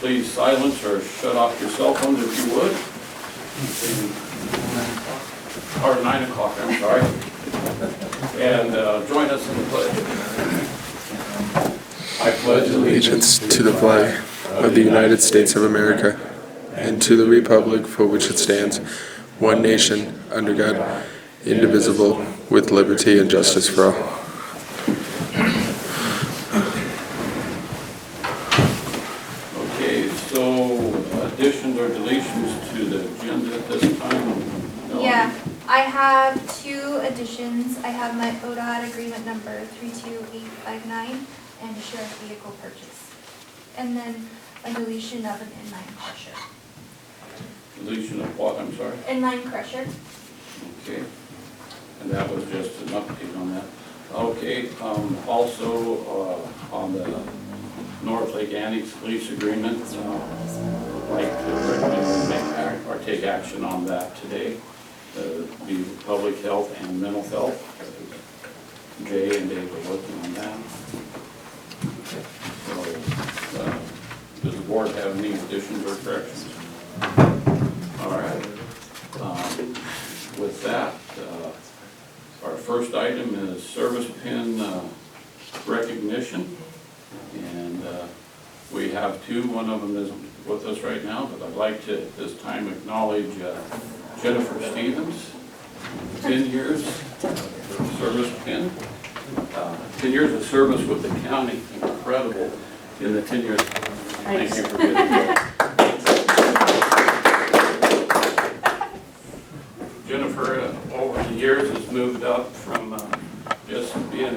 please silence or shut off your cell phones if you would. Or 9 o'clock, I'm sorry. And join us in the pledge. I pledge Allegiance to the flag of the United States of America and to the republic for which it stands, one nation, under God, indivisible, with liberty and justice for all. Okay, so additions or deletions to the agenda at this time? No? Yeah, I have 2 additions. I have my ODOT agreement number 32859 and a sheriff vehicle purchase. And then a deletion of an inline crusher. Deletion of what, I'm sorry? Inline crusher. Okay, and that was just an update on that. Okay, also on the North Lake Annex lease agreement, I'd like to recommend we make or take action on that today. Be public health and mental health. Jay and Dave are working on that. So, does the board have any additions or corrections? All right. With that, our first item is service pin recognition. And we have 2. One of them isn't with us right now, but I'd like to at this time acknowledge Jennifer Stevens, 10 years service pin. 10 years of service with the county, incredible in the 10 years. Thank you for being here. Jennifer, over the years, has moved up from just being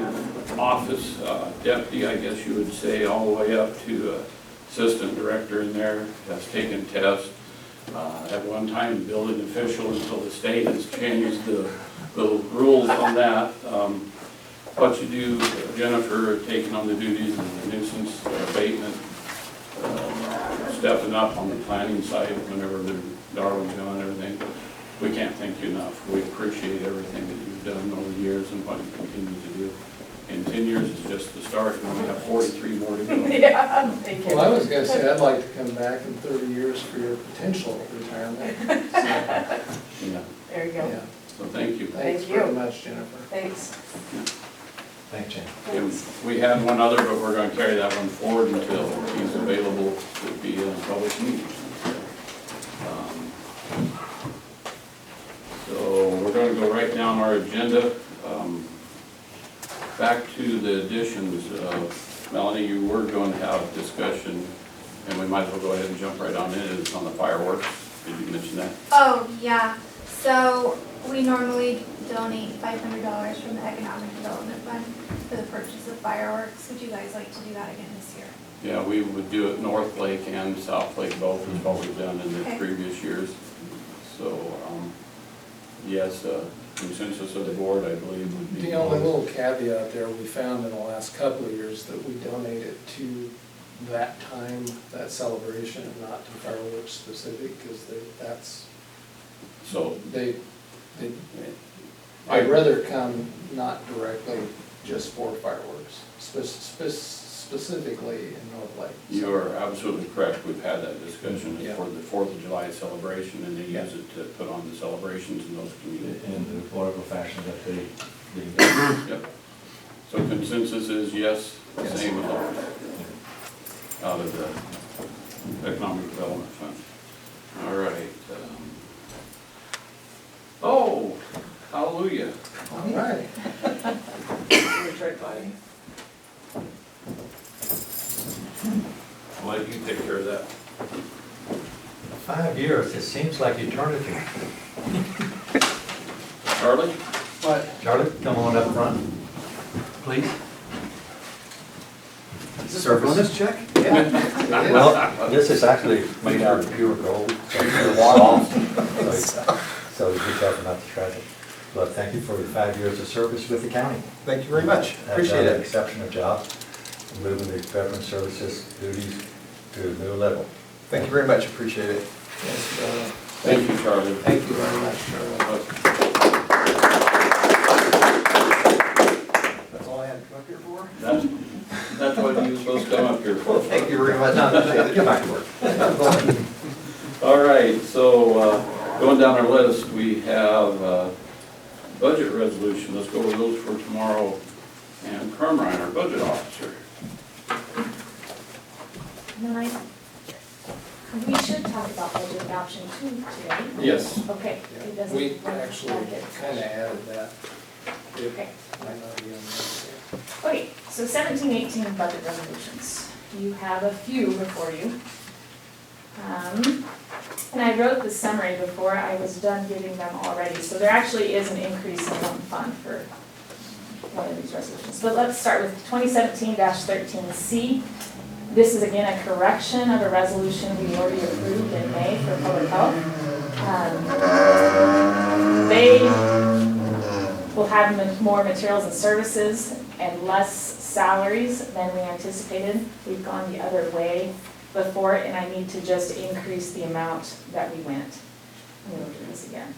office deputy, I guess you would say, all the way up to assistant director in there, has taken tests. At one time, building official until the state has changed the rules on that. What you do, Jennifer, taking on the duties of the nuisance abatement, stepping up on the planning side whenever the Darwin's gone and everything. We can't thank you enough. We appreciate everything that you've done over the years and what you continue to do. And 10 years is just the start, and we have 43 more to go. Yeah, thank you. Well, I was going to say, I'd like to come back in 30 years for your potential retirement. So, Yeah. There you go. yeah. So thank you. Thanks Thank you. very much, Jennifer. Thanks. Thanks, Jane. And we had one other, but we're going to carry that one forward until he's available to be in a public meeting. So we're going to go right down our agenda. Back to the additions. Melanie, you were going to have a discussion, and we might as well go ahead and jump right on in. It's on the fireworks. Did you mention that? Oh, yeah. So we normally donate $500 from the Economic Development Fund for the purchase of fireworks. Would you guys like to do that again this year? Yeah, we would do it North Lake and South Lake both, is what we've done in the Okay. previous years. So, yes, consensus of the board, I believe, would be. The only little caveat there, we found in the last couple of years that we donated to that time, that celebration, and not to fireworks specific, because that's, So, I'd rather come not directly just for fireworks, specifically in North Lake. you are absolutely correct. We've had that discussion. It's Yeah. for the 4th of July celebration, and they Yeah. use it to put on the celebrations in those communities. In the political fashion that they do. Yep. So consensus is yes, Yes. same with ours, out of the Economic Development Fund. All right. Oh, hallelujah. All right. I'll let you take care of that. 5 years, it seems like eternity. Charlie? What? Charlie, come on up front, please. Is this a bonus check? Well, this is actually made out of pure gold. So be careful not to trash it. But thank you for your 5 years of service with the county. Thank you very much. Have Appreciate done an it. exceptional job moving the veteran services duties to a new level. Thank you very much. Appreciate it. Yes, Thank you, Charlie. thank you very much, Charlie. That's all I had to come up here for? That's, That's what you were supposed to come up here Well, for. thank you very much. Get back to work. All right, so going down our list, we have budget resolution. Let's go over those for tomorrow. And Carmine, our budget officer. We should talk about budget adoption too today. Yes. Okay. It doesn't- We actually kind of added that. It Okay. might not be on there. Okay, so 17-18 budget resolutions. You have a few before you. And I wrote the summary before I was done giving them already, so there actually is an increase in one fund for one of these resolutions. But let's start with 2017-13C. This is again a correction of a resolution we already approved in May for public health. They will have more materials and services and less salaries than we anticipated. We've gone the other way before, and I need to just increase the amount that we went. I'm going to do this again.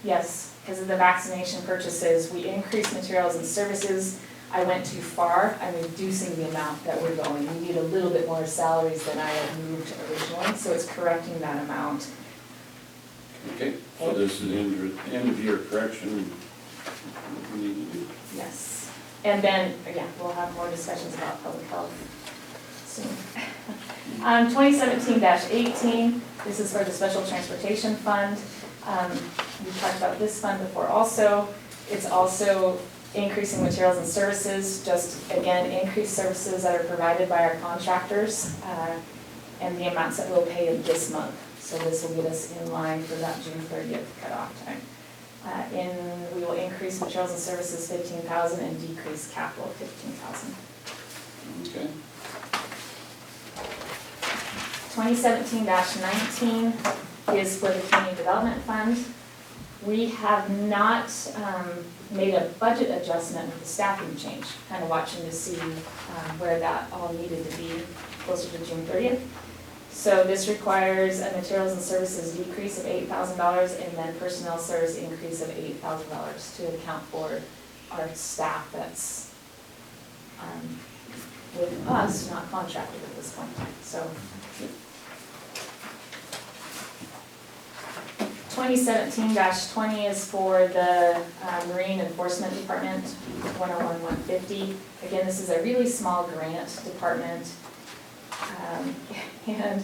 Yes, because of the vaccination purchases, we increased materials and services. I went too far. I'm reducing the amount that we're going. We need a little bit more salaries than I had moved originally, so it's correcting that amount. Okay, so this is end of year correction. We need to do. Yes. And then, again, we'll have more discussions about public health soon. 2017-18, this is for the Special Transportation Fund. We talked about this fund before also. It's also increasing materials and services, just again, increased services that are provided by our contractors and the amounts that we'll pay in this month. So this will get us in line for that June 30th cutoff time. We will increase materials and services 15,000 and decrease capital 15,000. Okay. 2017-19 is for the Community Development Fund. We have not made a budget adjustment with the staffing change, kind of watching to see where that all needed to be closer to June 30th. So this requires a materials and services decrease of $8,000 and then personnel service increase of $8,000 to account for our staff that's with us, not contracted at this point. So 2017-20 is for the Marine Enforcement Department, 101-150. Again, this is a really small grant department. And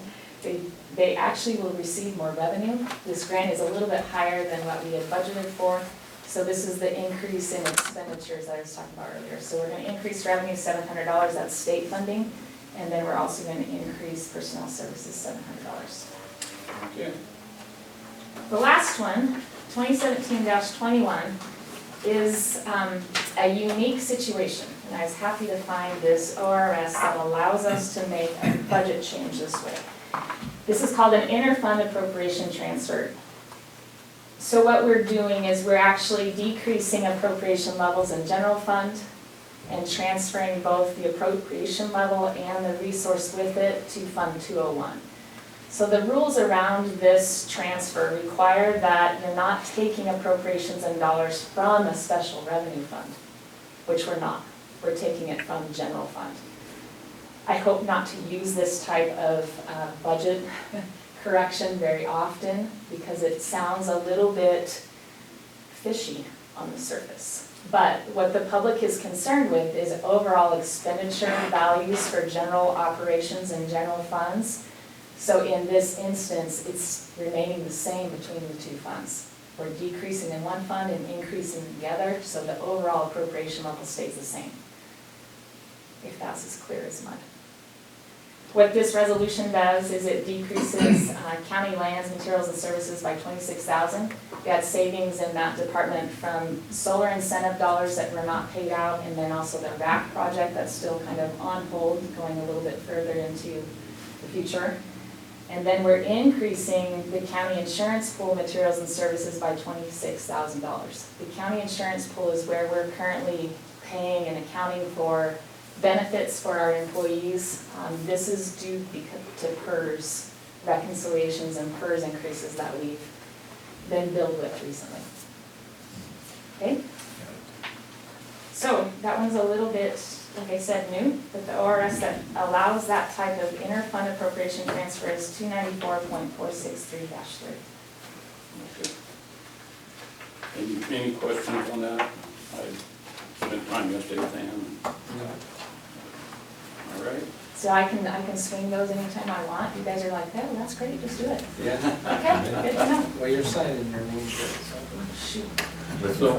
they actually will receive more revenue. This grant is a little bit higher than what we had budgeted for. So this is the increase in expenditures that I was talking about earlier. So we're going to increase revenue $700, that's state funding. And then we're also going to increase personnel services $700. Okay. The last one, 2017-21, is a unique situation. And I was happy to find this ORS that allows us to make a budget change this way. This is called an inter-fund appropriation transfer. So what we're doing is we're actually decreasing appropriation levels in general fund and transferring both the appropriation level and the resource with it to Fund 201. So the rules around this transfer require that you're not taking appropriations and dollars from a special revenue fund, which we're not. We're taking it from general fund. I hope not to use this type of budget correction very often because it sounds a little bit fishy on the surface. But what the public is concerned with is overall expenditure values for general operations and general funds. So in this instance, it's remaining the same between the two funds. We're decreasing in one fund and increasing in the other, so the overall appropriation level stays the same. If that's as clear as mud. What this resolution does is it decreases county lands, materials, and services by $26,000. We had savings in that department from solar incentive dollars that were not paid out, and then also the RAC project that's still kind of on hold, going a little bit further into the future. And then we're increasing the county insurance pool materials and services by $26,000. The county insurance pool is where we're currently paying and accounting for benefits for our employees. This is due to PERS reconciliations and PERS increases that we've been billed with recently. Okay? So that one's a little bit, like I said, new, but the ORS that allows that type of inter-fund appropriation transfer is 294.463-3. Okay. Any questions on that? I spent time yesterday with Ann. All right. So I can swing those anytime I want. You guys are like, oh, that's great, just do it. Yeah. Okay, good to know. Well, you're signing your name to it, so. Shoot. So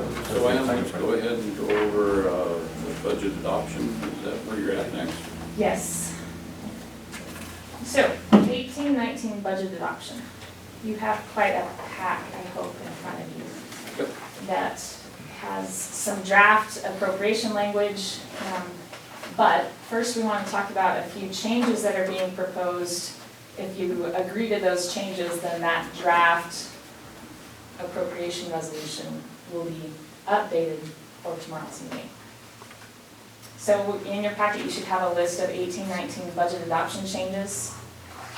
Ann, let's go ahead and go over the budget adoption. Is that where you're at next? Yes. So, 18-19 budget adoption. You have quite a pack, I hope, in front of you Yep. that has some draft appropriation language. But first, we want to talk about a few changes that are being proposed. If you agree to those changes, then that draft appropriation resolution will be updated for tomorrow's meeting. So in your packet, you should have a list of 18-19 budget adoption changes.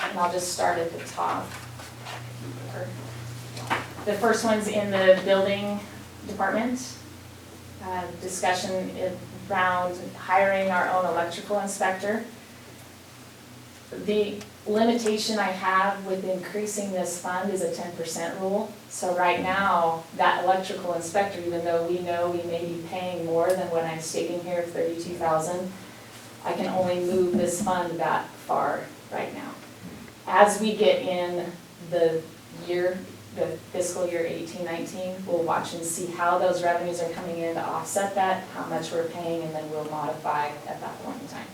And I'll just start at the top. The first one's in the building department. Discussion around hiring our own electrical inspector. The limitation I have with increasing this fund is a 10% rule. So right now, that electrical inspector, even though we know we may be paying more than what I'm stating here of $32,000, I can only move this fund that far right now. As we get in the year, the fiscal year 18-19, we'll watch and see how those revenues are coming in to offset that, how much we're paying, and then we'll modify at that point in time.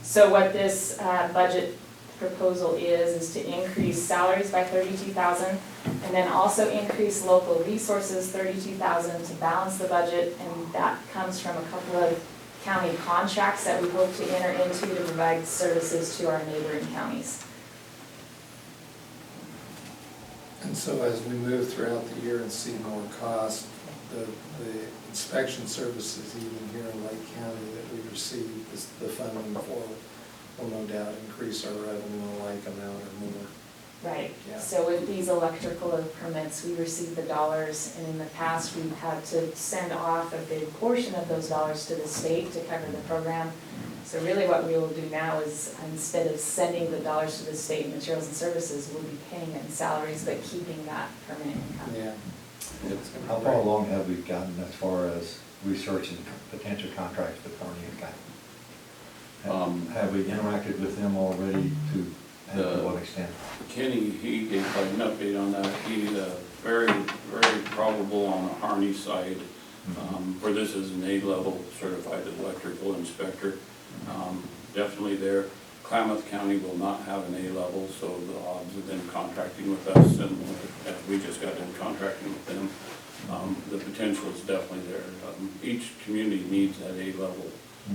So what this budget proposal is to increase salaries by $32,000, and then also increase local resources $32,000 to balance the budget, and that comes from a couple of county contracts that we hope to enter into to provide services to our neighboring counties. And so as we move throughout the year and see more cost, the inspection services even here in Lake County that we receive, the funding for will no doubt increase our revenue a like amount or more. Right, Yeah. so with these electrical permits, we receive the dollars, and in the past, we've had to send off a big portion of those dollars to the state to cover the program. So really what we will do now is, instead of sending the dollars to the state in materials and services, we'll be paying in salaries, but keeping that permanent income. Yeah. How far along have we gotten as far as researching potential contracts with Kearney and County? Have we interacted with them already to what extent? Kenny, he gave like an update on that. He's very, very probable on the Harney side, where this is an A-level certified electrical inspector. Definitely there. Klamath County will not have an A-level, so the odds of them contracting with us, and we just got done contracting with them. The potential is definitely there. Each community needs that A-level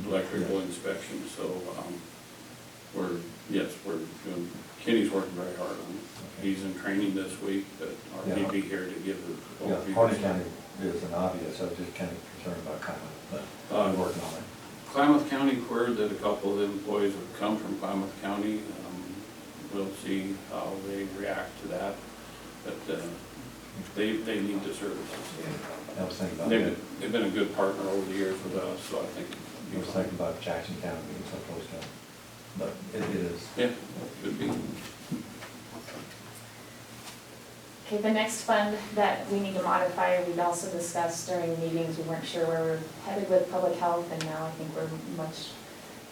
electrical inspection, so we're doing, Kenny's working very hard on it. He's in training this week, but he'd be here to give the. Yeah, Harney County is an obvious, I was just kind of concerned about Klamath, but I'm working on it. Klamath County, where that a couple of employees have come from Klamath County. We'll see how they react to that, but they need the services. I was thinking about They've been a good partner over the years with us, so I think. I was thinking about Jackson County being so close to it, but it is. Yeah, could be. Okay, the next fund that we need to modify, we'd also discussed during meetings, we weren't sure where we're headed with public health, and now I think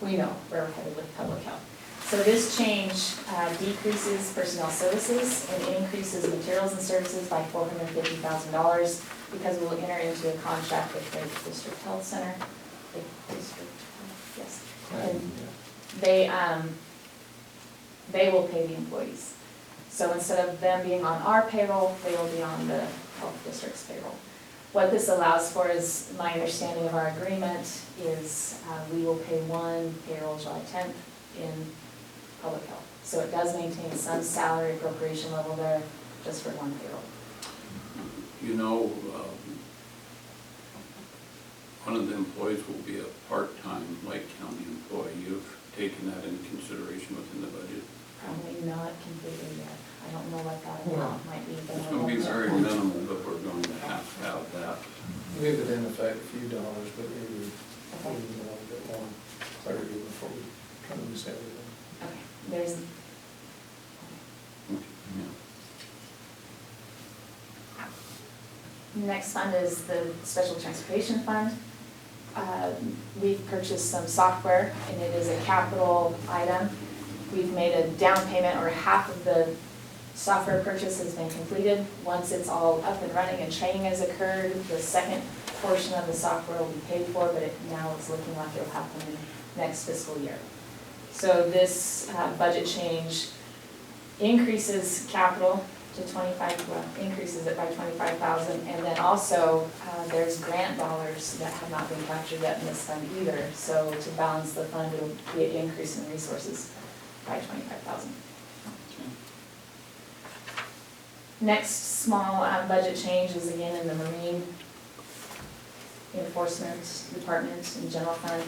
we know where we're headed with public health. So this change decreases personnel services and increases materials and services by $450,000 because we'll enter into a contract with the district health center. Yes. And they will pay the employees. So instead of them being on our payroll, they will be on the health district's payroll. What this allows for is, my understanding of our agreement is we will pay one payroll July 10th in public health. So it does maintain some salary appropriation level there just for one payroll. You know, one of the employees will be a part-time Lake County employee. You've taken that into consideration within the budget? Probably not completely yet. I don't know what that amount might be. But It's going to be very minimal, but we're going to have that. We've identified a few dollars, but maybe use everything. Okay, there's, next fund is the Special Transportation Fund. We've purchased some software, and it is a capital item. We've made a down payment, or half of the software purchase has been completed. Once it's all up and running and training has occurred, the second portion of the software will be paid for, but now it's looking like it'll happen next fiscal year. So this budget change increases capital to 25, well, increases it by 25,000, and then also there's grant dollars that have not been captured yet in this fund either. So to balance the fund, it'll be an increase in resources by 25,000. Next small budget change is again in the Marine Enforcement Department and General Fund.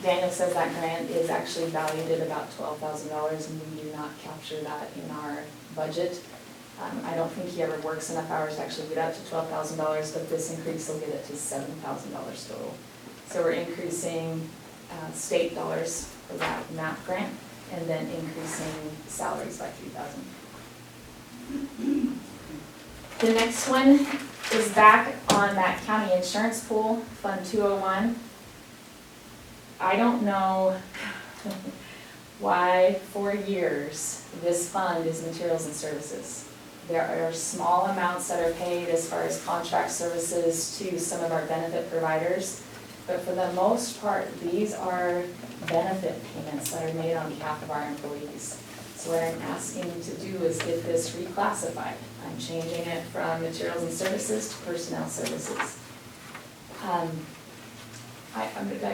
Daniel says that grant is actually valued at about $12,000, and we do not capture that in our budget. I don't think he ever works enough hours to actually get up to $12,000, but this increase will get it to $7,000 total. So we're increasing state dollars for that MAP grant, and then increasing salaries by $3,000. The next one is back on that county insurance pool, Fund 201. I don't know why for years this fund is materials and services. There are small amounts that are paid as far as contract services to some of our benefit providers, but for the most part, these are benefit payments that are made on behalf of our employees. So what I'm asking you to do is get this reclassified. I'm changing it from materials and services to personnel services. I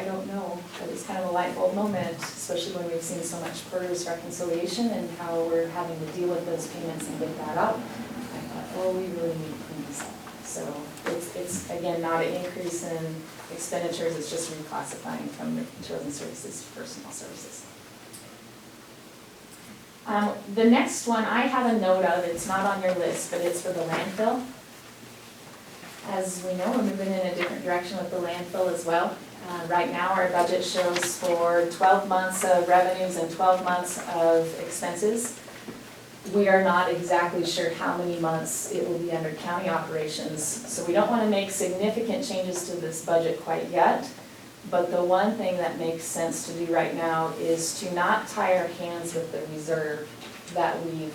don't know, but it's kind of a light bulb moment, especially when we've seen so much PERS reconciliation and how we're having to deal with those payments and get that out. I thought, oh, we really need to clean this up. So it's again, not an increase in expenditures, it's just reclassifying from materials and services to personnel services. The next one I have a note of, it's not on your list, but it's for the landfill. As we know, we're moving in a different direction with the landfill as well. Right now, our budget shows for 12 months of revenues and 12 months of expenses. We are not exactly sure how many months it will be under county operations, so we don't want to make significant changes to this budget quite yet. But the one thing that makes sense to do right now is to not tie our hands with the reserve that we've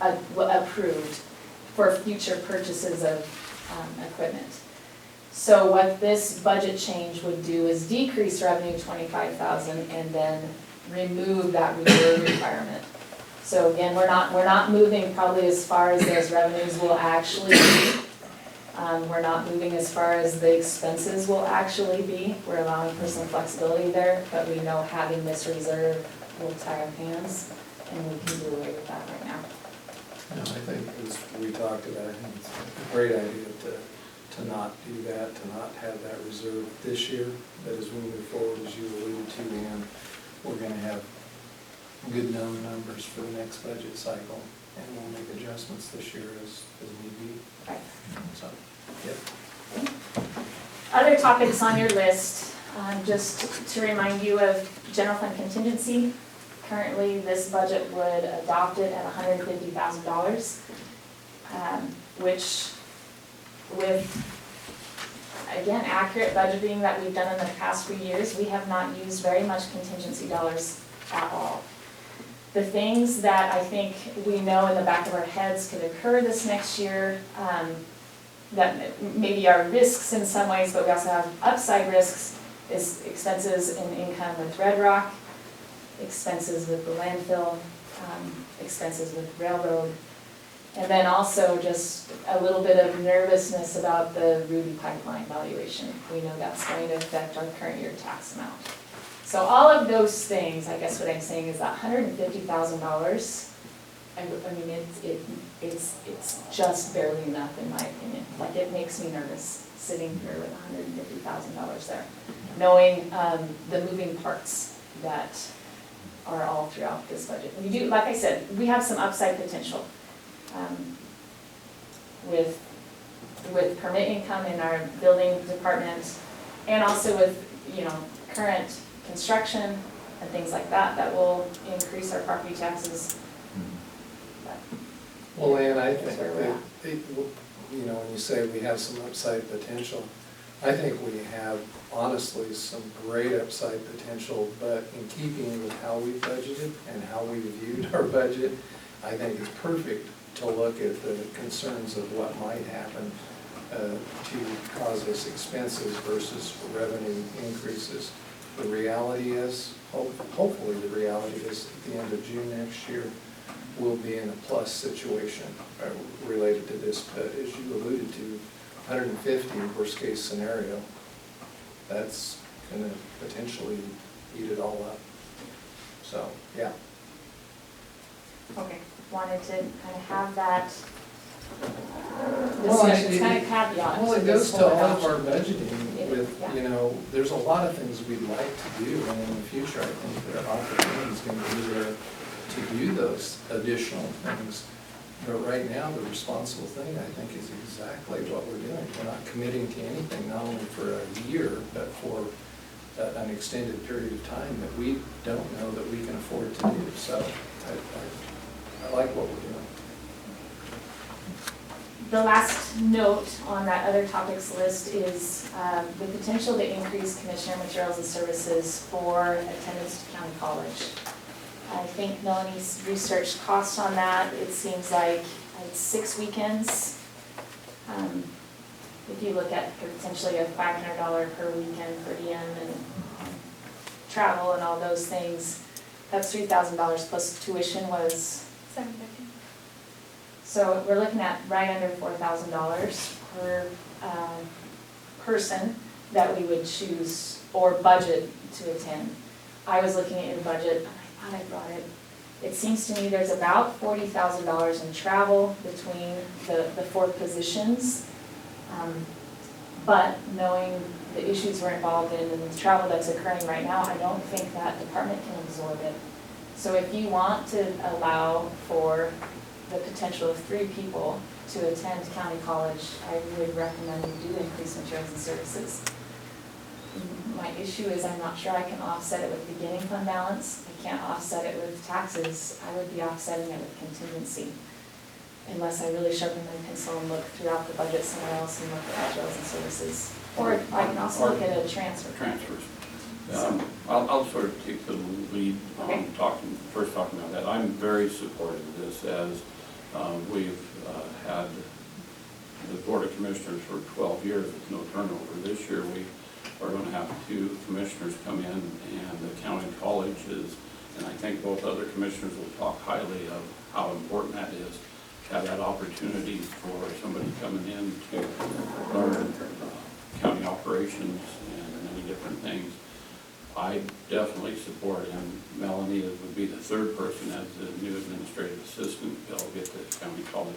approved for future purchases of equipment. So what this budget change would do is decrease revenue 25,000 and then remove that reserve requirement. So again, we're not moving probably as far as those revenues will actually be. We're not moving as far as the expenses will actually be. We're allowing for some flexibility there, but we know having this reserve will tie our hands, and we can do away with that right now. And I think as we talked about, I think it's a great idea to not do that, to not have that reserve this year. But as we move forward, as you alluded to, Ann, we're gonna have good known numbers for the next budget cycle, and we'll make adjustments this year as need be. Right. So, yep. Other topics on your list, just to remind you of general fund contingency. Currently, this budget would adopt it at $150,000, which with, again, accurate budgeting that we've done in the past few years, we have not used very much contingency dollars at all. The things that I think we know in the back of our heads could occur this next year, that maybe are risks in some ways, but we also have upside risks, is expenses and income with Red Rock, expenses with the landfill, expenses with railroad, and then also just a little bit of nervousness about the Ruby pipeline valuation. We know that's going to affect our current year tax amount. So all of those things, I guess what I'm saying is that $150,000, I mean, it's just barely enough in my opinion. Like, it makes me nervous sitting here with $150,000 there, knowing the moving parts that are all throughout this budget. We do, like I said, we have some upside potential with permit income in our building department, and also with, you know, current construction and things like that, that will increase our property taxes. But Well, and I That's think where we're that, at. you know, when you say we have some upside potential, I think we have honestly some great upside potential, but in keeping with how we budgeted and how we viewed our budget, I think it's perfect to look at the concerns of what might happen to cause us expenses versus revenue increases. The reality is, hopefully the reality is at the end of June next year, we'll be in a plus situation related to this. But as you alluded to, 150 worst case scenario, that's gonna potentially eat it all up. So, yeah. Okay, wanted to kind of have that Well, discussion, kind of caveat. Well, it to goes this to whole all of our adoption. budgeting with, Yeah. you know, there's a lot of things we'd like to do, and in the future, I think there are opportunities gonna be there to do those additional things. But right now, the responsible thing, I think, is exactly what we're doing. We're not committing to anything, not only for a year, but for an extended period of time that we don't know that we can afford to do. So I like what we're doing. The last note on that other topics list is the potential to increase commissioner materials and services for attendance to county college. I think Melanie's researched cost on that. It seems like it's 6 weekends. If you look at potentially a $500 per weekend per diem and travel and all those things, that's $3,000 plus tuition was, $750. so we're looking at right under $4,000 per person that we would choose or budget to attend. I was looking at your budget, and I thought I brought it. It seems to me there's about $40,000 in travel between the 4 positions. But knowing the issues we're involved in and the travel that's occurring right now, I don't think that department can absorb it. So if you want to allow for the potential of 3 people to attend county college, I would recommend you do increase materials and services. My issue is I'm not sure I can offset it with beginning fund balance. I can't offset it with taxes. I would be offsetting it with contingency. Unless I really sharpen my pencil and look throughout the budget somewhere else and look at materials and services. Or I can also look at a transfer. Transfers. I'll sort of take the lead Okay. on first talking about that. I'm very supportive of this, as we've had the Board of Commissioners for 12 years with no turnover. This year we are going to have 2 commissioners come in, and the county college is, and I think both other commissioners will talk highly of how important that is, to have that opportunity for somebody coming in to learn county operations and many different things. I definitely support, and Melanie would be the 3rd person as the new administrative assistant. They'll get to county college.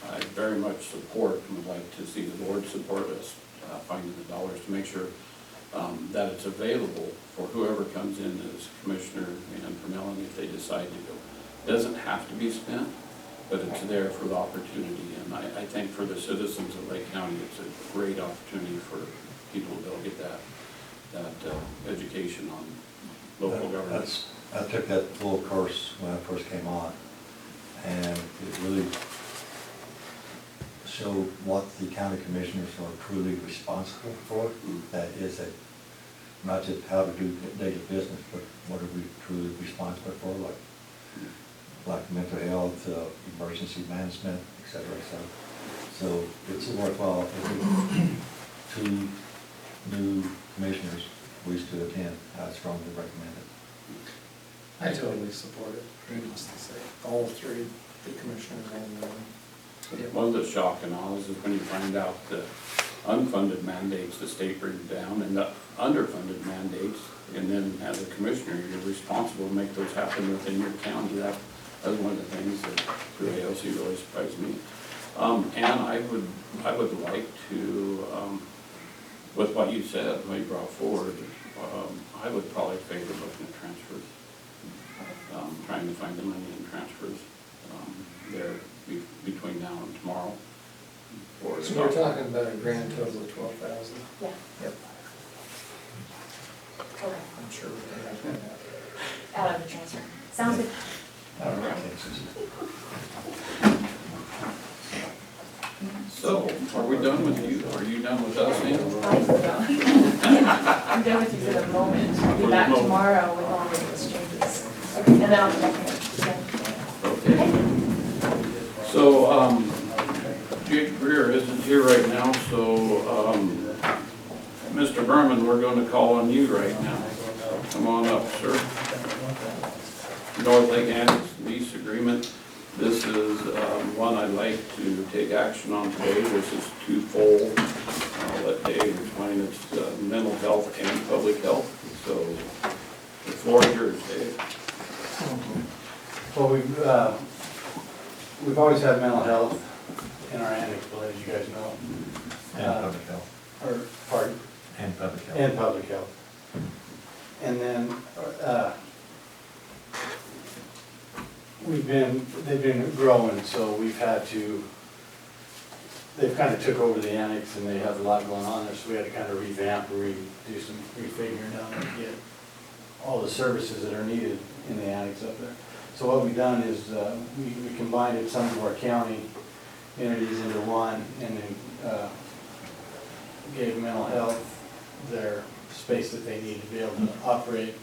I very much support and would like to see the board support us finding the dollars to make sure that it's available for whoever comes in as commissioner and for Melanie if they decide to go. It doesn't have to be spent, but it's there for the opportunity. And I think for the citizens of Lake County, it's a great opportunity for people to be able to get that education on local governance. I took that full course when I first came on, and it really showed what the county commissioners are truly responsible for. That is that not just how to do daily business, but what are we truly responsible for, like mental health, emergency management, et cetera. So it's worthwhile. Every 2 new commissioners wish to attend. I strongly recommend it. I totally support it, needless to say. All 3, the commissioners and One of the shocking is when you find out the unfunded mandates the state brings down and the underfunded mandates, and then as a commissioner, you're responsible to make those happen within your county. That was one of the things that through AOC really surprised me. And I would like to, with what you said, what you brought forward, I would probably favor looking at transfers. Trying to find the money in transfers there between now and tomorrow. So we're talking about a grand total of 12,000? Yeah. Yep. Okay. I'm sure we can have that. back tomorrow with all of those changes. Okay, and then I'll come back here. Okay. So, Jake Greer isn't here right now, so, Mr. Berman, we're gonna call on you right now. Come on up, sir. North Lake Annex lease agreement. This is one I'd like to take action on today. This is twofold. I'll let Dave explain. It's mental health and public health. So the floor is yours, Dave. Well, we've always had mental health in our annex, as you guys know. And public health. Or, pardon? And public health. And public health. And then, they've been growing, so we've had to, they've kind of took over the annex and they have a lot going on there, so we had to kind of revamp and do some refiguring down there to get all the services that are needed in the annex up there. So what we've done is, we combined some of our county entities into one, and then, gave mental health their space that they need to be able to operate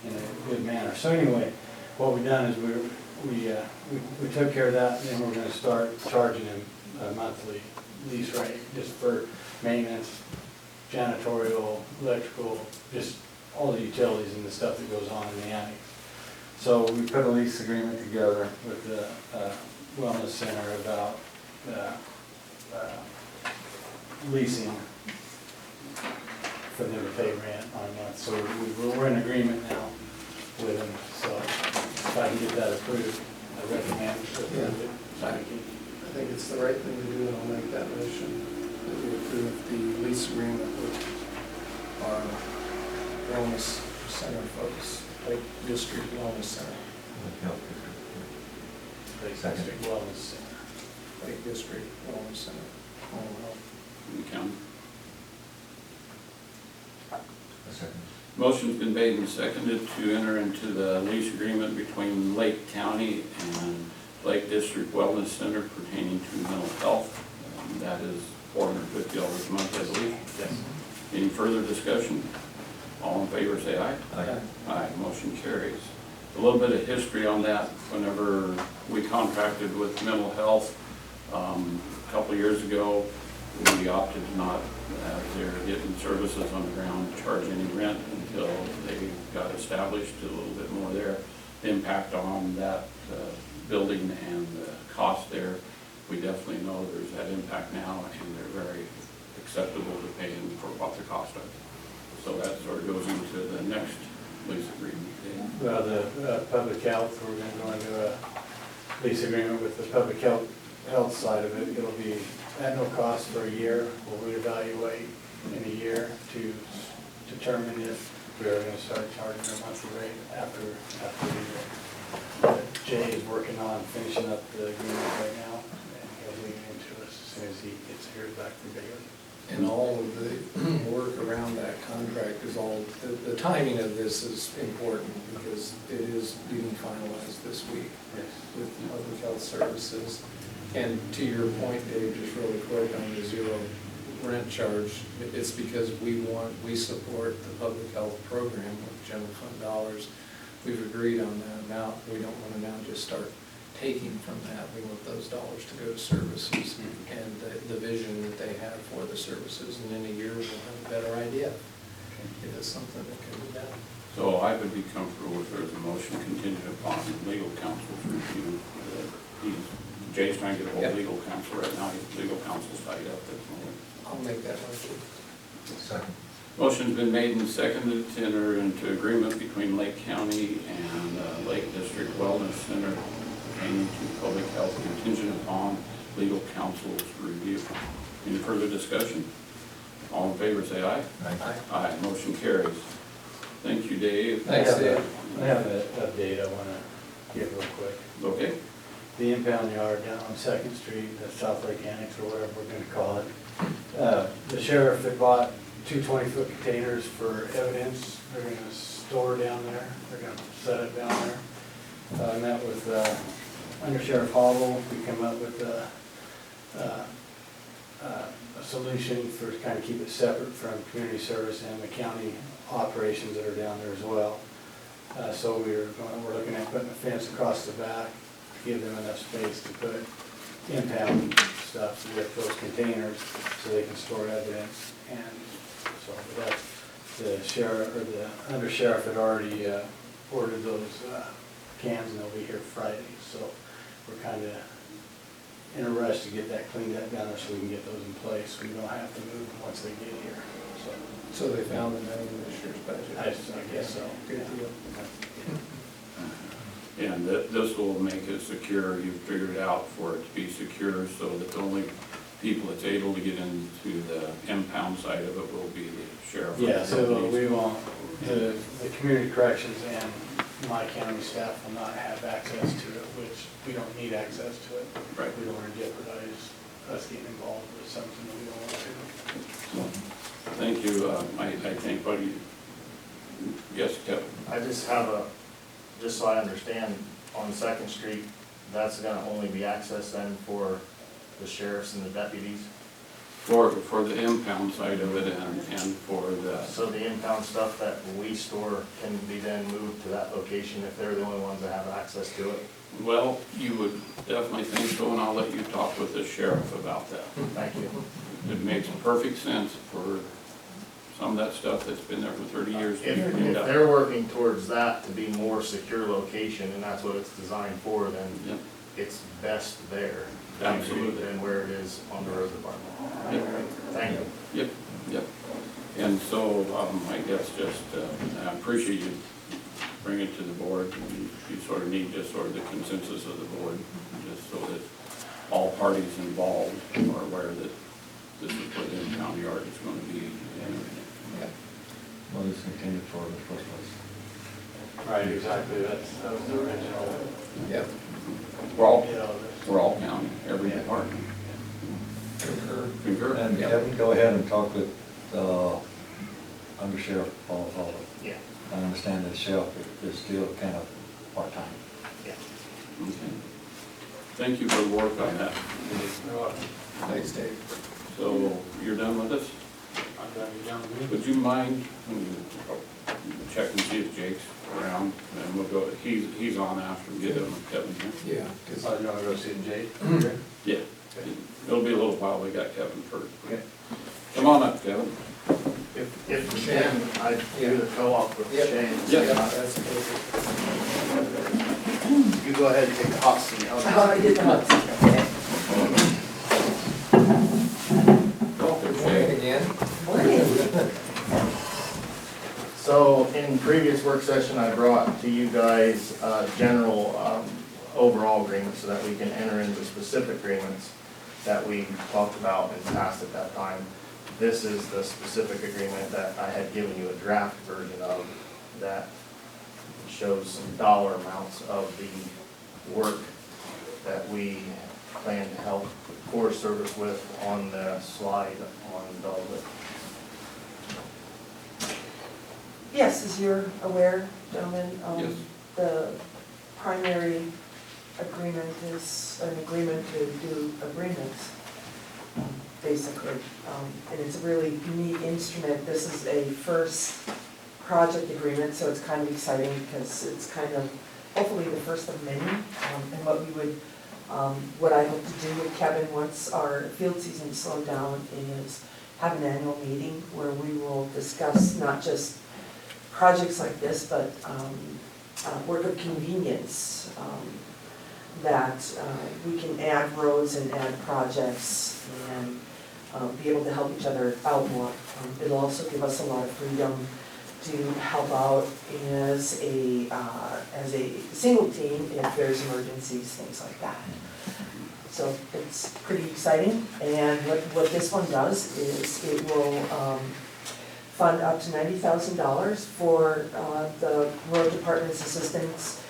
in a good manner. So anyway, what we've done is we took care of that, and then we're gonna start charging them a monthly lease rate, just for maintenance, janitorial, electrical, just all the utilities and the stuff that goes on in the annex. So we put a lease agreement together with the wellness center about leasing for them to pay rent on a month. So we're in agreement now with them, so if I can get that approved, I recommend approve it. So we can- I think it's the right thing to do, and I'll make that motion, that we approve the lease agreement with our wellness center folks, Lake District Wellness Center, Public health. Lake Second. District Wellness Center. Lake District Wellness Center, home health. In the county. A second. Motion's been made and seconded to enter into the lease agreement between Lake County and Lake District Wellness Center pertaining to mental health. That is $450 a month, I believe. Yes. Any further discussion? All in favor, say aye. Aye. Aye, motion carries. A little bit of history on that. Whenever we contracted with mental health a couple of years ago, we opted not, as they're getting services on the ground, charge any rent until they got established, a little bit more there. The impact on that building and the cost there, we definitely know there's that impact now, and they're very acceptable to paying for what the cost of. So that sort of goes into the next lease agreement. Well, the public health, we're gonna go into a lease agreement with the public health side of it. It'll be at no cost for a year. We'll reevaluate in a year to determine if we're gonna start charging a monthly rate after the year. Jay is working on finishing up the agreement right now, and he'll leave it into us as soon as he gets here back from Baylor. And all of the work around that contract is all, the timing of this is important because it is being finalized this week with public health services. And to your point, Dave, just really quick on the zero rent charge, it's because we support the public health program with general fund dollars. We've agreed on that amount. We don't want to now just start taking from that. We want those dollars to go to services and the vision that they have for the services. And in a year, we'll have a better idea if it's something that can be done. So I would be comfortable if there's a motion contingent upon legal counsel's review. Jay's trying to get a hold of legal counsel right now. His legal counsel's tied up at the moment. I'll make that motion. Second. Motion's been made and seconded to enter into agreement between Lake County and Lake District Wellness Center pertaining to public health contingent upon legal counsel's review. Any further discussion? All in favor, say aye. Aye. Aye, motion carries. Thank you, Dave. Thanks, Dave. I have an update I want to give real quick. Okay. The impound yard down on Second Street, the South Lake Annex, or whatever we're gonna call it. The sheriff had bought two 20-foot containers for evidence. They're gonna store down there. They're gonna set it down there. I met with Under Sheriff Hobble. We came up with a solution for kind of keep it separate from community service and the county operations that are down there as well. So we're looking at putting a fence across the back, to give them enough space to put impound stuff with those containers so they can store evidence. And so that's, the sheriff, or the undersheriff had already ordered those cans, and they'll be here Friday. So we're kind of in a rush to get that cleaned up down there so we can get those in place. We don't have to move them once they get here. So they found the money in this year's budget? I guess so. Good deal. And this will make it secure, you've figured out for it to be secure, so that the only people that's able to get into the impound side of it will be the sheriff. Yeah, so we won't, the community corrections and my county staff will not have access to it, which we don't need access to it. Right. We don't want to jeopardize us getting involved with something that we don't want to. Thank you, I think, buddy, yes, Kevin? I just have a, just so I understand, on Second Street, that's gonna only be access then for the sheriffs and the deputies? For the impound side of it and for the, So the impound stuff that we store can be then moved to that location if they're the only ones that have access to it? well, you would definitely think so, and I'll let you talk with the sheriff about that. Thank you. It makes perfect sense for some of that stuff that's been there for 30 years. to be If cleaned up. they're working towards that to be more secure location, and that's what it's designed for, then Yep. it's best there. Absolutely. Than where it is on the road department. Yep. Thank you. Yep, yep. And so, I guess just, I appreciate you bringing it to the board. You sort of need just sort of the consensus of the board, just so that all parties involved are aware that this is what the impound yard is going to be. Well, it's intended for in the first place. Right, exactly, that was the original, Yep. We're all, you know, we're all county, every department. Concur? And Yep. Kevin, go ahead and talk with Under Sheriff Paul Fowler. Yeah, I understand that sheriff is still kind of part-time. yeah. Okay. Thank you for the work on that. Thanks, Dave. So, you're done with us? I'm done, you done with me? Would you mind, check and see if Jake's around, and we'll go, he's on after, get him and Kevin here. Yeah, because Oh, you wanna go see Jake? Yeah, it'll be a little while, we got Kevin first. Okay. Come on up, Kevin. If we can, I'd do the co-op with Yep. Shane. Yeah. that's perfect. You go ahead and take the hot seat. I did not. Welcome, Morning Jake. again. So in previous work session, I brought to you guys general overall agreements so that we can enter into specific agreements that we talked about and passed at that time. This is the specific agreement that I had given you a draft version of that shows some dollar amounts of the work that we plan to help Forest Service with on the slide on Velvet. Yes, as you're aware, gentlemen, Yes. the primary agreement is an agreement to do agreements, basically. And it's a really neat instrument. This is a first project agreement, so it's kind of exciting because it's kind of hopefully the first of many. And what we would, what I hope to do with Kevin once our field season slowed down is have an annual meeting where we will discuss not just projects like this, but work of convenience, that we can add roads and add projects and be able to help each other out more. It'll also give us a lot of freedom to help out as a single team if there's emergencies, things like that. So it's pretty exciting, and what this one does is it will fund up to $90,000 for the road department's assistance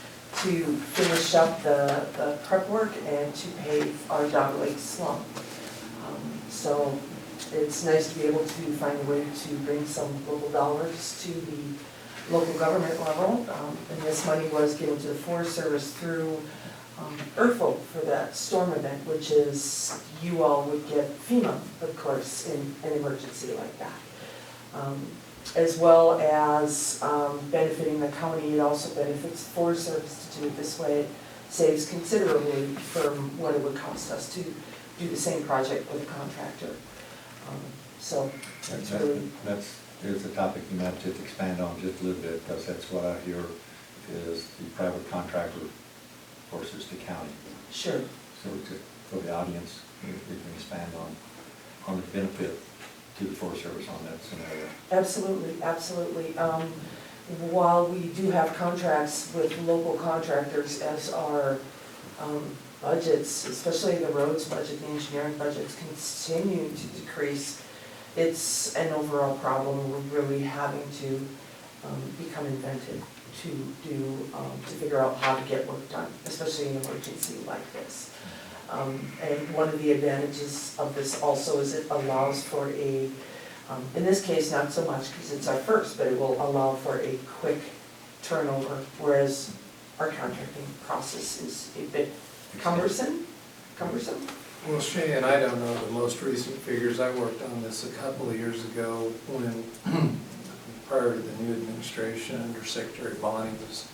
to finish up the prep work and to pave our Dog Lake slump. So it's nice to be able to find a way to bring some local dollars to the local government level. And this money was given to the Forest Service through ERFO for that storm event, which is you all would get FEMA, of course, in an emergency like that. as well as benefiting the county. It also benefits the Forest Service to do it this way. It saves considerably from what it would cost us to do the same project with a contractor. So it's really, There's a topic you might just expand on just a little bit, because that's what I hear is the private contractor versus the county. sure. So just for the audience, we can expand on the benefit to the Forest Service on that scenario. Absolutely, absolutely. While we do have contracts with local contractors as our budgets, especially the roads budget, the engineering budgets continue to decrease, it's an overall problem. We're really having to become inventive to figure out how to get work done, especially in an emergency like this. And one of the advantages of this also is it allows for a, in this case, not so much because it's our first, but it will allow for a quick turnover, whereas our contracting process is a bit cumbersome. Well, Shay and I don't know the most recent figures. I worked on this a couple of years ago when, prior to the new administration, Under Secretary Bonnie was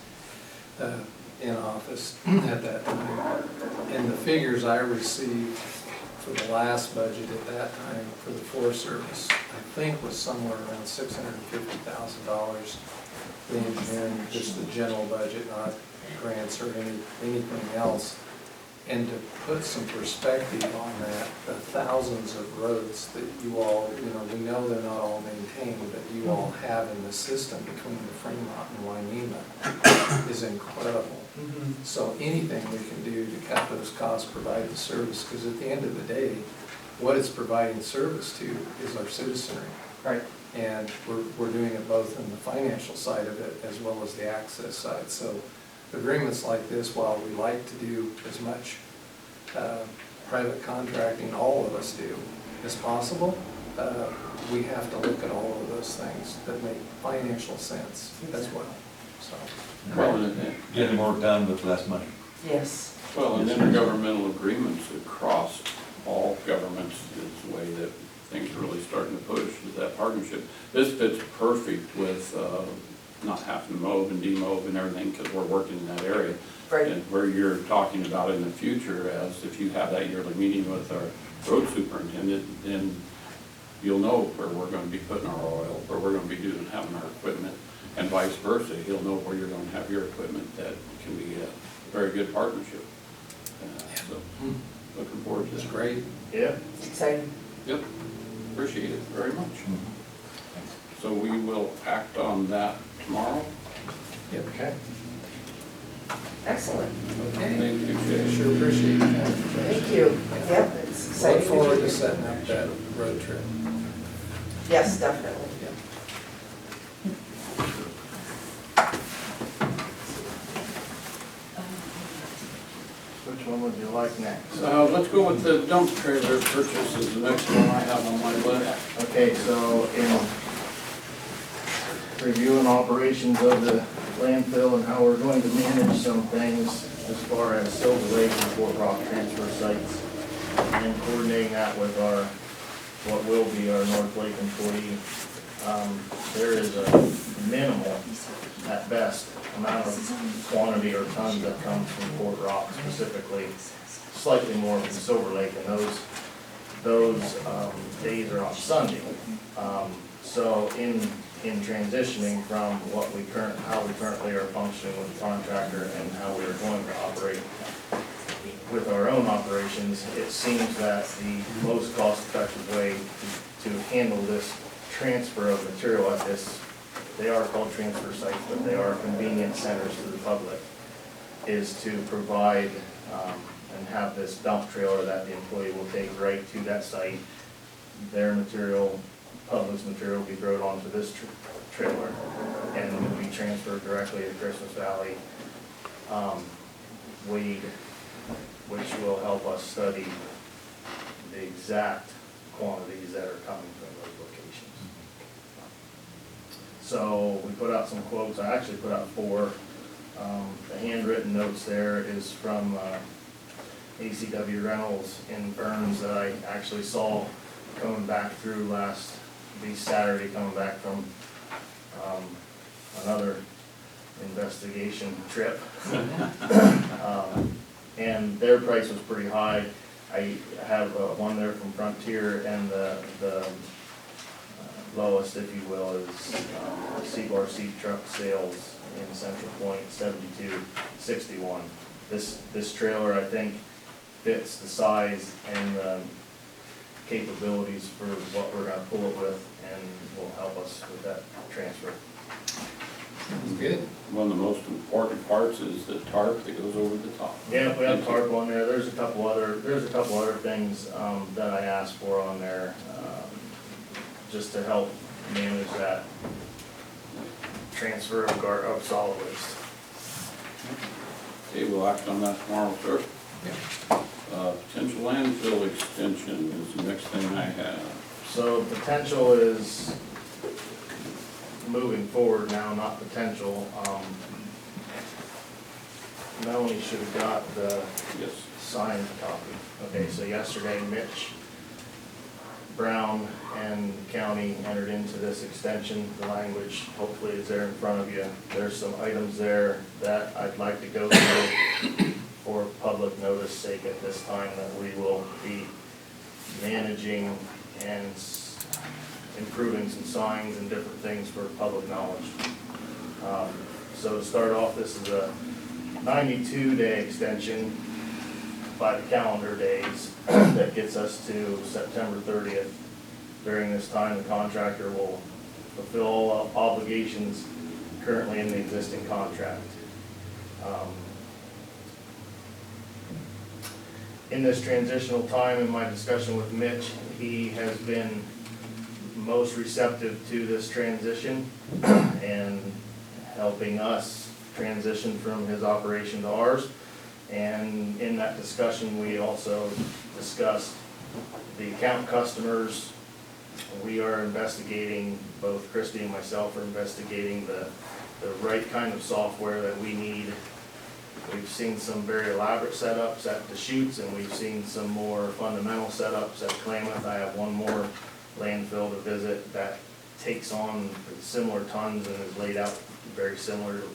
in office at that time. And the figures I received for the last budget at that time for the Forest Service, I think was somewhere around $650,000. The engineering, just the general budget, not grants or anything else. And to put some perspective on that, the thousands of roads that you all, we know they're not all maintained, but you all have in the system between the Fremont and Waimea is incredible. So anything we can do to cut those costs, provide the service, because at the end of the day, what it's providing service to is our citizenry. Right. And we're doing it both in the financial side of it as well as the access side. So agreements like this, while we like to do as much private contracting, all of us do, as possible, we have to look at all of those things that make financial sense as well, so. Well, Getting more done with less money. Yes. well, and intergovernmental agreements across all governments is the way that things are really starting to push, is that partnership. This fits perfect with not having to mow and demow and everything, because we're working in that area. Right. And where you're talking about in the future, as if you have that yearly meeting with our road superintendent, then you'll know where we're gonna be putting our oil, where we're gonna be having our equipment, and vice versa. He'll know where you're gonna have your equipment. That can be a very good partnership. So, looking forward to It's that. great. Yeah. It's exciting. Yep, appreciate it very much. So we will act on that tomorrow. Yep. Okay. Excellent. Okay. Thank you, Jay. Sure appreciate that. Thank you. Yep, it's exciting. Look forward to setting up that road trip. Yes, definitely. Which one would you like next? Let's go with the dump trailer purchase is the next one I have on my list. Okay, so in reviewing operations of the landfill and how we're going to manage some things as far as Silver Lake and Fort Rock transfer sites, and coordinating that with our, what will be our North Lake employee, there is a minimal, at best, amount of quantity or tons that comes from Fort Rock specifically, slightly more from Silver Lake, and those days are on Sunday. So in transitioning from how we currently are functioning with the contractor and how we are going to operate with our own operations, it seems that the most cost-effective way to handle this transfer of material at this, they are called transfer sites, but they are convenience centers to the public, is to provide and have this dump trailer that the employee will take right to that site. Their material, public's material will be brought onto this trailer and will be transferred directly to Christmas Valley, weighed, which will help us study the exact quantities that are coming from those locations. So we put out some quotes. I actually put out 4. The handwritten notes there is from ACW Reynolds in Burns that I actually saw coming back through Saturday, coming back from another investigation trip. And their price was pretty high. I have one there from Frontier, and the lowest, if you will, is C-Bar Seat Truck Sales in Central Point, 7261. This trailer, I think, fits the size and the capabilities for what we're gonna pull it with, and will help us with that transfer. Sounds good. One of the most important parts is the tarp that goes over the top. Yeah, we have tarp on there. There's a couple other things that I asked for on there, just to help manage that transfer of solid waste. Okay, we'll act on that tomorrow, sir. Potential landfill extension is the next thing I have. So potential is moving forward now, not potential. Melanie should have got the Yes. signed copy. Okay, so yesterday Mitch Brown and county entered into this extension. The language hopefully is there in front of you. There's some items there that I'd like to go through for public notice sake at this time, that we will be managing and improving some signs and different things for public knowledge. So to start off, this is a 92-day extension by the calendar days that gets us to September 30th. During this time, the contractor will fulfill all obligations currently in the existing contract. In this transitional time, in my discussion with Mitch, he has been most receptive to this transition and helping us transition from his operation to ours. And in that discussion, we also discussed the account customers. We are investigating, both Christie and myself are investigating the right kind of software that we need. We've seen some very elaborate setups at Deschutes, and we've seen some more fundamental setups at Klamath. I have one more landfill to visit that takes on similar tons and is laid out very similarly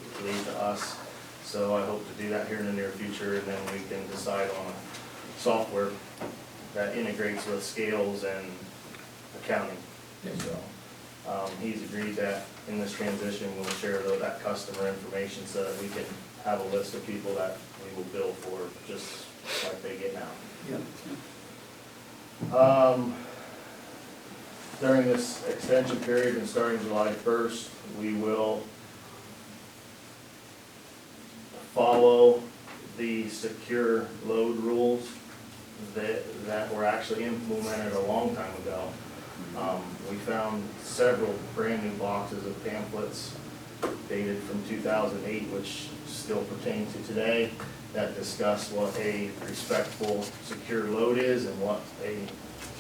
to us. So I hope to do that here in the near future, and then we can decide on a software that integrates with scales and accounting. So he's agreed that in this transition, we'll share that customer information so that we can have a list of people that we will bill for, just like they get now. During this extension period and starting July 1st, we will follow the secure load rules that were actually implemented a long time ago. We found several brand new boxes of pamphlets dated from 2008, which still pertain to today, that discuss what a respectful secure load is and what a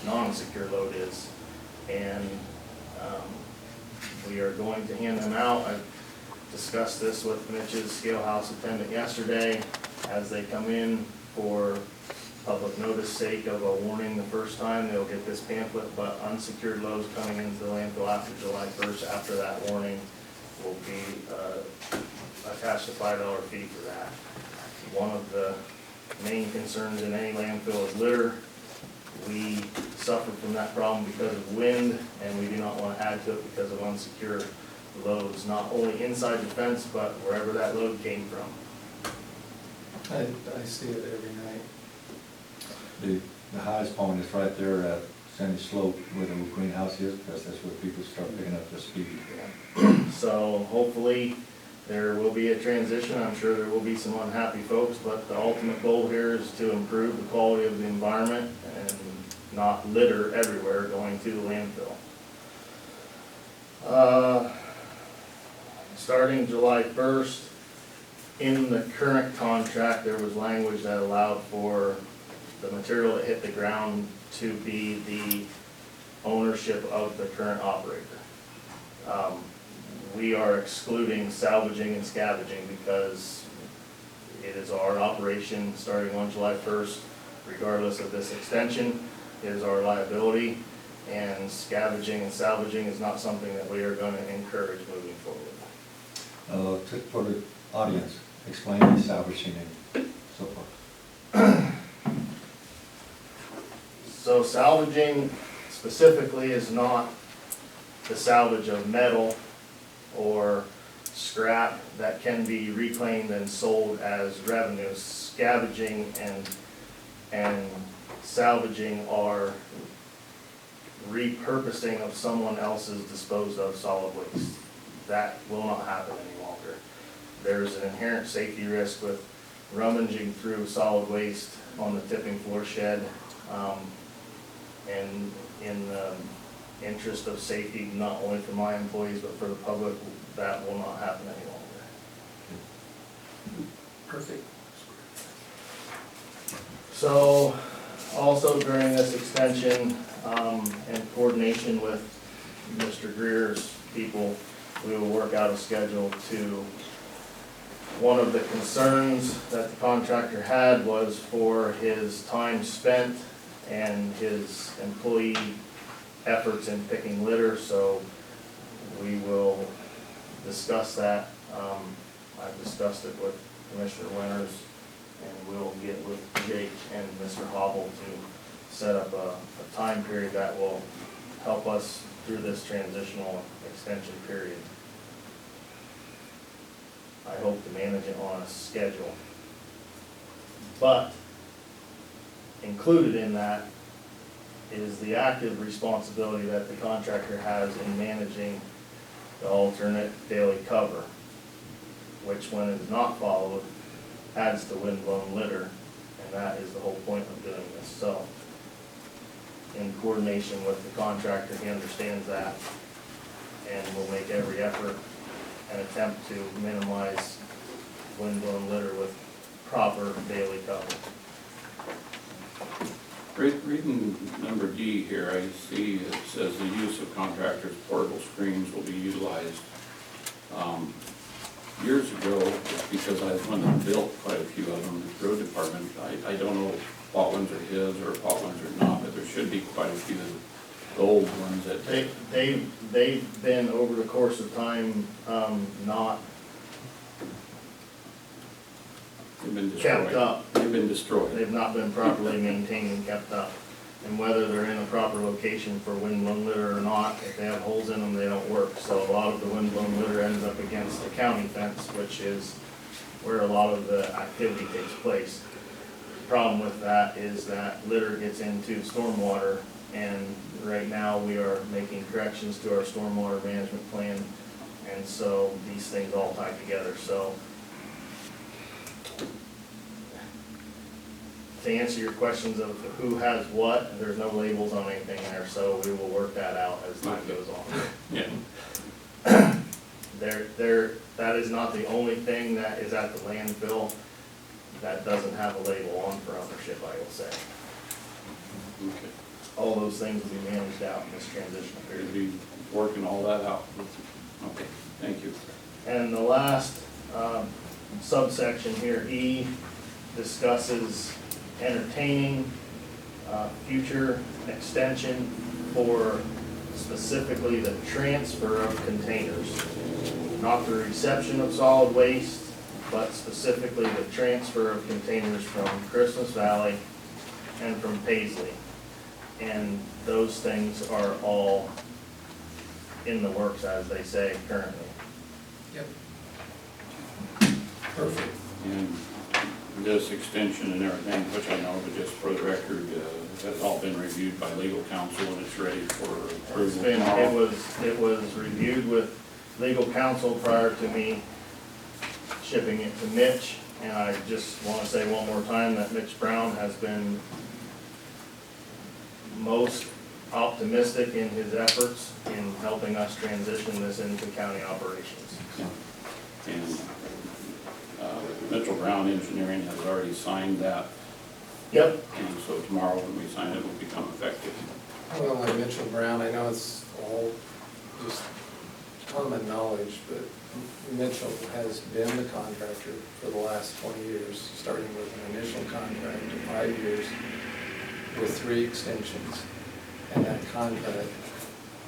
non-secure load is. And we are going to hand them out. I discussed this with Mitch's scale house attendant yesterday. As they come in for public notice sake of a warning the first time, they'll get this pamphlet, but unsecured loads coming into the landfill after July 1st, after that warning, will be attached a $5 fee for that. One of the main concerns in any landfill is litter. We suffer from that problem because of wind, and we do not want to add to it because of unsecure loads, not only inside the fence, but wherever that load came from. I see it every night. The highest point is right there at Sandy Slope where the greenhouse is, because that's where people start picking up the speed. So hopefully there will be a transition. I'm sure there will be some unhappy folks, but the ultimate goal here is to improve the quality of the environment and not litter everywhere going to the landfill. Starting July 1st, in the current contract, there was language that allowed for the material that hit the ground to be the ownership of the current operator. We are excluding salvaging and scavenging because it is our operation starting on July 1st, regardless of this extension. It is our liability, and scavenging and salvaging is not something that we are gonna encourage moving forward. For the audience, explain the salvaging and so forth. So salvaging specifically is not the salvage of metal or scrap that can be reclaimed and sold as revenue. Scavenging and salvaging are repurposing of someone else's disposed of solid waste. That will not happen any longer. There's an inherent safety risk with rummaging through solid waste on the tipping floor shed. And in the interest of safety, not only for my employees, but for the public, that will not happen any longer. Perfect. So, also during this extension, in coordination with Mr. Greer's people, we will work out a schedule to, one of the concerns that the contractor had was for his time spent and his employee efforts in picking litter, so we will discuss that. I've discussed it with Commissioner Winters, and we'll get with Jake and Mr. Hobble to set up a time period that will help us through this transitional extension period. I hope to manage it on a schedule. But included in that is the active responsibility that the contractor has in managing the alternate daily cover, which when it is not followed, adds to windblown litter, and that is the whole point of doing this. So, in coordination with the contractor, he understands that, and will make every effort and attempt to minimize windblown litter with proper daily cover. Reading number D here, I see it says the use of contractors' portable screens will be utilized. Years ago, because I was one that built quite a few of them in the road department, I don't know if what ones are his or what ones are not, but there should be quite a few of the old ones that. They've been over the course of time, not They've been destroyed. kept up. They've been destroyed. They've not been properly maintained and kept up. And whether they're in a proper location for windblown litter or not, if they have holes in them, they don't work. So a lot of the windblown litter ends up against the county fence, which is where a lot of the activity takes place. The problem with that is that litter gets into stormwater, and right now we are making corrections to our stormwater management plan, and so these things all tie together. So to answer your questions of who has what, there's no labels on anything there, so we will work that out as time goes on. Yeah. That is not the only thing that is at the landfill that doesn't have a label on for ownership, I will say. Okay. All those things will be managed out in this transitional We'll period. be working all that out. Okay, thank you. And the last subsection here, E, discusses entertaining future extension for specifically the transfer of containers. Not the reception of solid waste, but specifically the transfer of containers from Christmas Valley and from Paisley. And those things are all in the works, as they say, currently. Yep. Perfect. And this extension and everything, which I know, but just for the record, has all been reviewed by legal counsel and it's ready for approval tomorrow. It was reviewed with legal counsel prior to me shipping it to Mitch. And I just want to say one more time that Mitch Brown has been most optimistic in his efforts in helping us transition this into county operations. And Mitchell Brown Engineering has already signed that, Yep. and so tomorrow when we sign it, it will become effective. Well, like Mitchell Brown, I know it's all just common knowledge, but Mitchell has been the contractor for the last 20 years, starting with an initial contract of 5 years with 3 extensions. And that contract,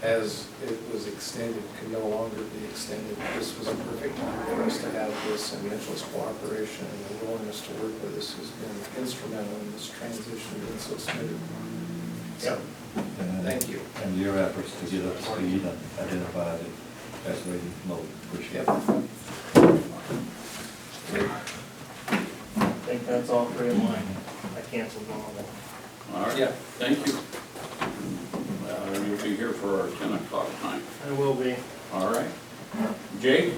as it was extended, could no longer be extended. This was a perfect time for us to have this, and Mitchell's cooperation and the willingness to work with us has been instrumental in this transition being so smooth. So, And- thank you. And your efforts to get up to speed and identify the best way to promote, appreciate it. I think that's all three of mine. I canceled one of them. All right, Yeah. thank you. You'll be here for our 10 o'clock time. I will be. All right. Jake?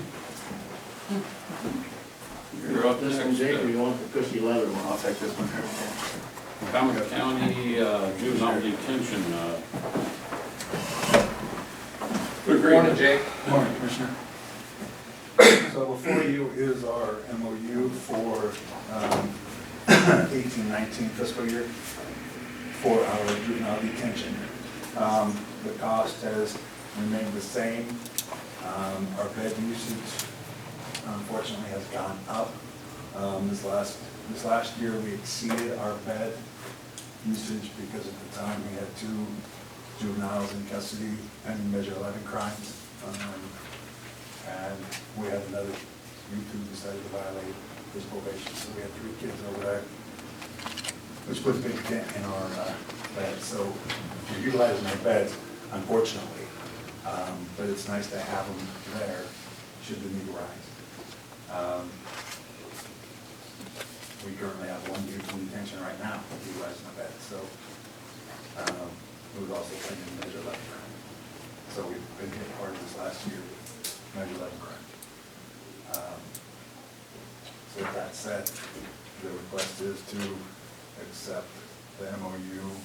You're up This one, next. Jake, or you want the cushy leather one? I'll take this one. Falmouth County juvenile detention. Good morning, Jake. Good morning, Commissioner. So before you is our MOU for 18-19 fiscal year for our juvenile detention. The cost has remained the same. Our bed usage unfortunately has gone up. This last year we exceeded our bed usage because at the time we had 2 juveniles in custody pending Measure 11 crimes. And we had another youth who decided to violate his probation, so we had 3 kids over there, which put a big dent in our beds. So we're utilizing our beds, unfortunately, but it's nice to have them there should the need arise. We currently have 1 youth in detention right now utilizing the bed, so it was also pending Measure 11 crime. So we've been hit hard this last year with Measure 11 crime. So with that said, the request is to accept the MOU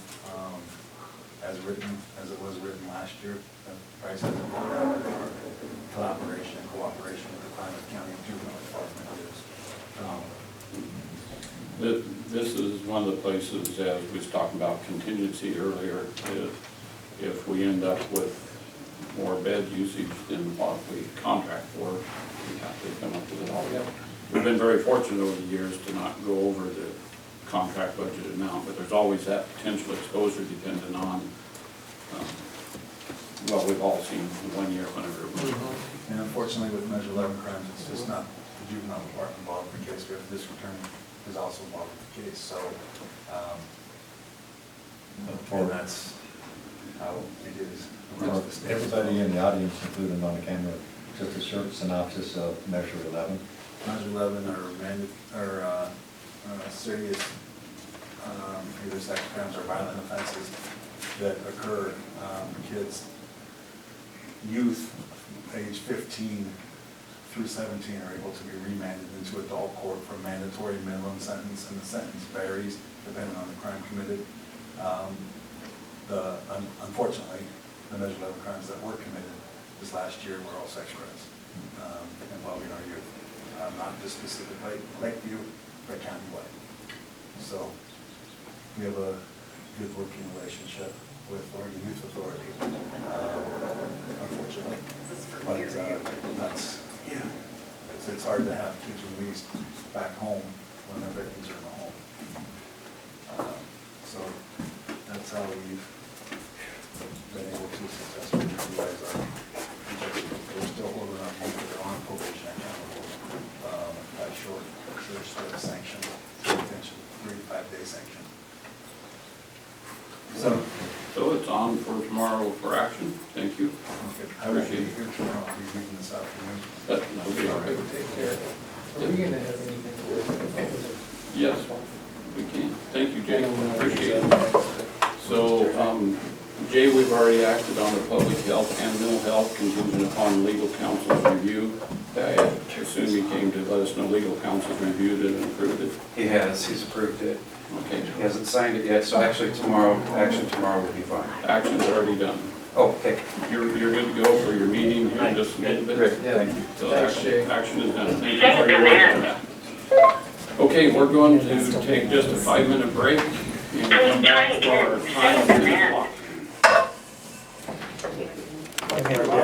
as written, as it was written last year. The price has been brought out in our collaboration and cooperation with the Falmouth County Juvenile Department is. This is one of the places, as we was talking about contingency earlier, if we end up with more bed usage than what we contract for, we have to come up with it all. We've been very fortunate over the years to not go over the contract budget amount, but there's always that potential exposure depending on, well, we've all seen in 1 year whenever it was. And unfortunately with Measure 11 crimes, it's just not the juvenile department involved in the case. We have the district attorney is also involved in the case, so, and that's how it is. Everybody in the audience, including on the camera, just a short synopsis of Measure 11. Measure 11 are serious, either sex crimes or violent offenses that occur. Kids, youth, age 15 through 17 are able to be remanded into adult court for a mandatory minimum sentence, and the sentence varies depending on the crime committed. Unfortunately, the Measure 11 crimes that were committed this last year were all sex crimes involving our youth. Not just specific Lakeview, but countywide. So we have a good working relationship with Oregon Youth Authority, unfortunately. But it's hard to have kids released back home when their victims are in the home. So that's how we've been able to successfully utilize our injection. We're still holding our youth that are on probation accountable by short sanction, detention, 3 to 5 day sanction. So it's on for tomorrow for action. Thank you. Okay. I will be here tomorrow, I'll be reading this afternoon. That'll be all right. Take care. Are we gonna have anything to work with? Yes, we can. Thank you, Jay. Appreciate it. So, Jay, we've already acted on the public health and mental health contingent upon legal counsel's review. I assume he came to let us know legal counsel's reviewed it and approved it. He has, he's approved it. Okay. He hasn't signed it yet, so actually tomorrow will be fine. Action's already done. Oh, okay. You're good to go for your meeting here in just a little bit? Great, Yeah. thank you. So Thanks, Jay. action is done. Thank you for your work on that. Okay, we're going to take just a 5-minute break and come back for our time at 10 o'clock.